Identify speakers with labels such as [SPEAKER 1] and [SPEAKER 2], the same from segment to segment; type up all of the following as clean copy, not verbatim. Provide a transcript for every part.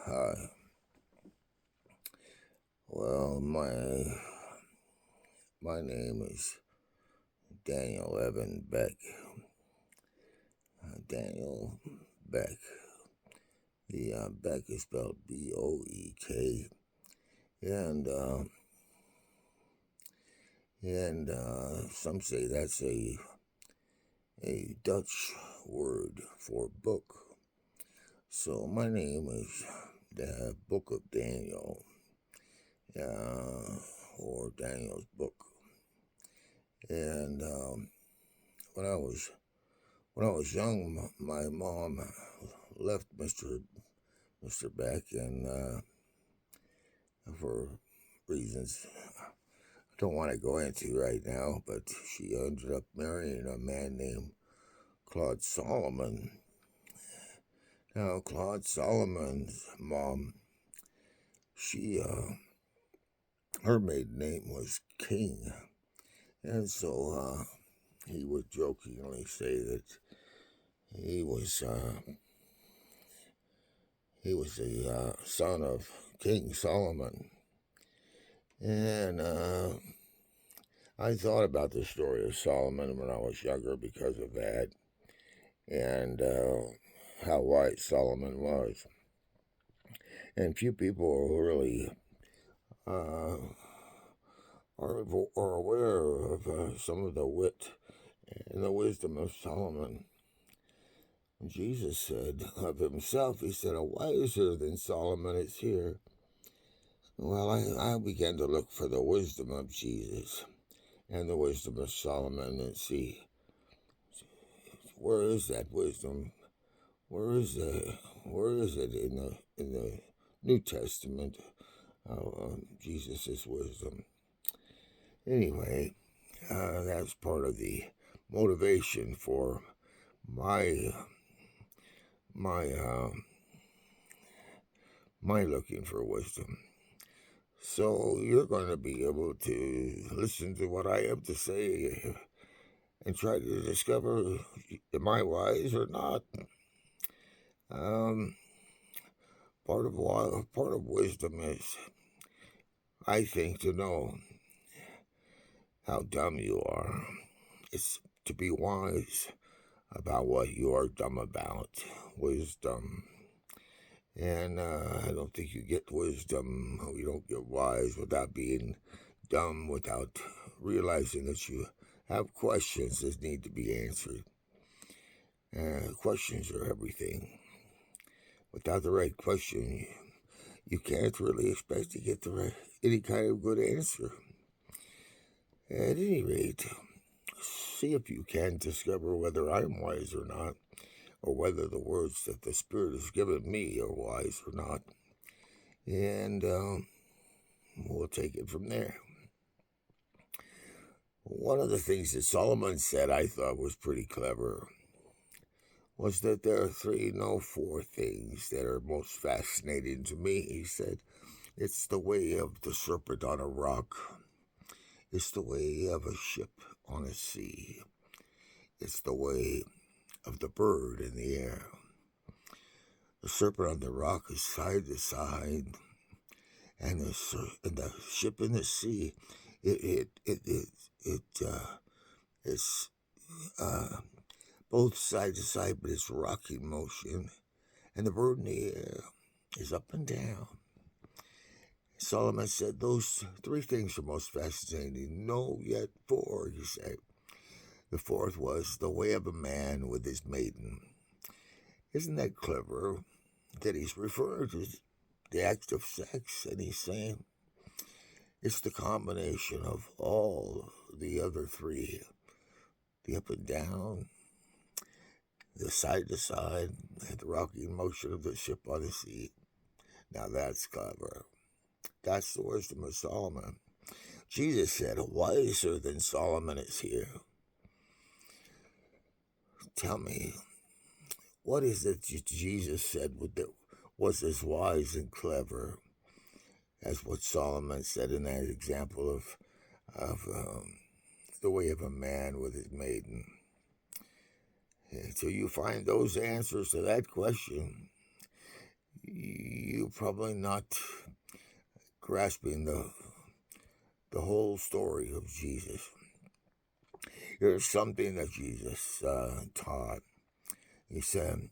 [SPEAKER 1] Hi. Well, my name is Daniel Evan Beck. Daniel Beck. The Beck is spelled Boek, and some say that's a Dutch word for book. So my name is the Book of Daniel, or Daniel's Book. And when I was young, my mom left Mr. Beck, and for reasons I don't want to go into right now, but she ended up marrying a man named Claude Solomon. Now, Claude Solomon's mom, she her maiden name was King, and so he would jokingly say that he was the son of King Solomon. And I thought about the story of Solomon when I was younger because of that, and how wise Solomon was. And few people really uh, are aware of some of the wit and the wisdom of Solomon. Jesus said of himself, he said, "A wiser than Solomon is here." Well, I began to look for the wisdom of Jesus and the wisdom of Solomon and see, where is that wisdom? Where is it in the New Testament? Jesus' wisdom. Anyway, that's part of the motivation for my my uh, my looking for wisdom. So you're going to be able to listen to what I have to say and try to discover, am I wise or not? Um, part of wisdom is, I think, to know how dumb you are. It's to be wise about what you are dumb about. Wisdom. And I don't think you get wisdom, or you don't get wise without being dumb, without realizing that you have questions that need to be answered. Questions are everything. Without the right question, you can't really expect to get any kind of good answer. At any rate, see if you can discover whether I'm wise or not, or whether the words that the Spirit has given me are wise or not. And we'll take it from there. One of the things that Solomon said I thought was pretty clever was that there are four things that are most fascinating to me. He said, it's the way of the serpent on a rock. It's the way of a ship on a sea. It's the way of the bird in the air. The serpent on the rock is side to side, and the ship in the sea, it's both side to side, but it's rocking motion, and the bird in the air is up and down. Solomon said those three things are most fascinating. No, yet four, he said. The fourth was the way of a man with his maiden. Isn't that clever that he's referring to the act of sex, and he's saying it's the combination of all the other three, the up and down, the side to side, and the rocking motion of the ship on the sea. Now that's clever. That's the wisdom of Solomon. Jesus said, wiser than Solomon is here. Tell me, what is it that Jesus said that was as wise and clever as what Solomon said in that example of the way of a man with his maiden? Until you find those answers to that question, you're probably not grasping the whole story of Jesus. Here's something that Jesus taught. He said,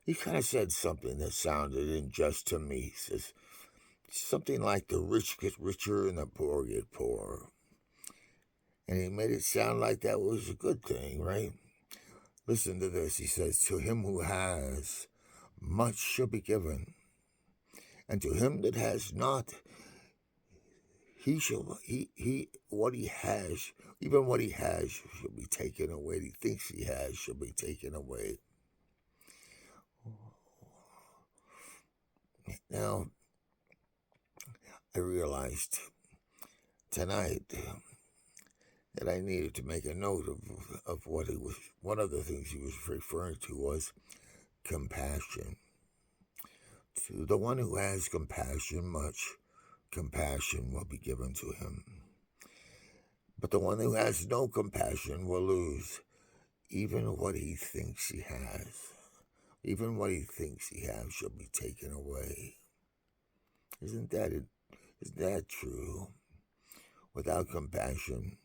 [SPEAKER 1] he kind of said something that sounded unjust to me. He says something like the rich get richer and the poor get poorer. And he made it sound like that was a good thing, right? Listen to this. He says, to him who has, much shall be given. And to him that has not, what he has, even what he has shall be taken away. What he thinks he has shall be taken away. Now, I realized tonight that I needed to make a note of what he was. One of the things he was referring to was compassion. To the one who has compassion, much compassion will be given to him. But the one who has no compassion will lose even what he thinks he has. Even what he thinks he has shall be taken away. Isn't that true? Without compassion,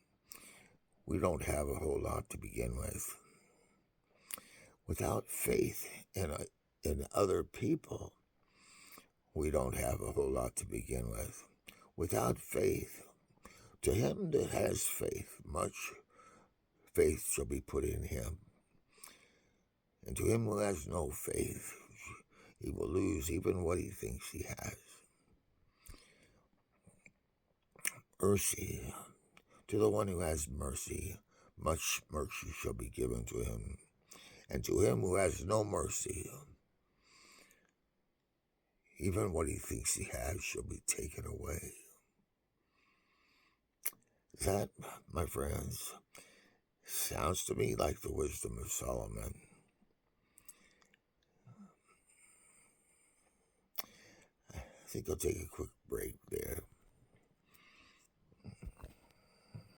[SPEAKER 1] we don't have a whole lot to begin with. Without faith in other people, we don't have a whole lot to begin with. Without faith, to him that has faith, much faith shall be put in him. And to him who has no faith, he will lose even what he thinks he has. Mercy. To the one who has mercy, much mercy shall be given to him. And to him who has no mercy, even what he thinks he has shall be taken away. That, my friends, sounds to me like the wisdom of Solomon. I think I'll take a quick break there.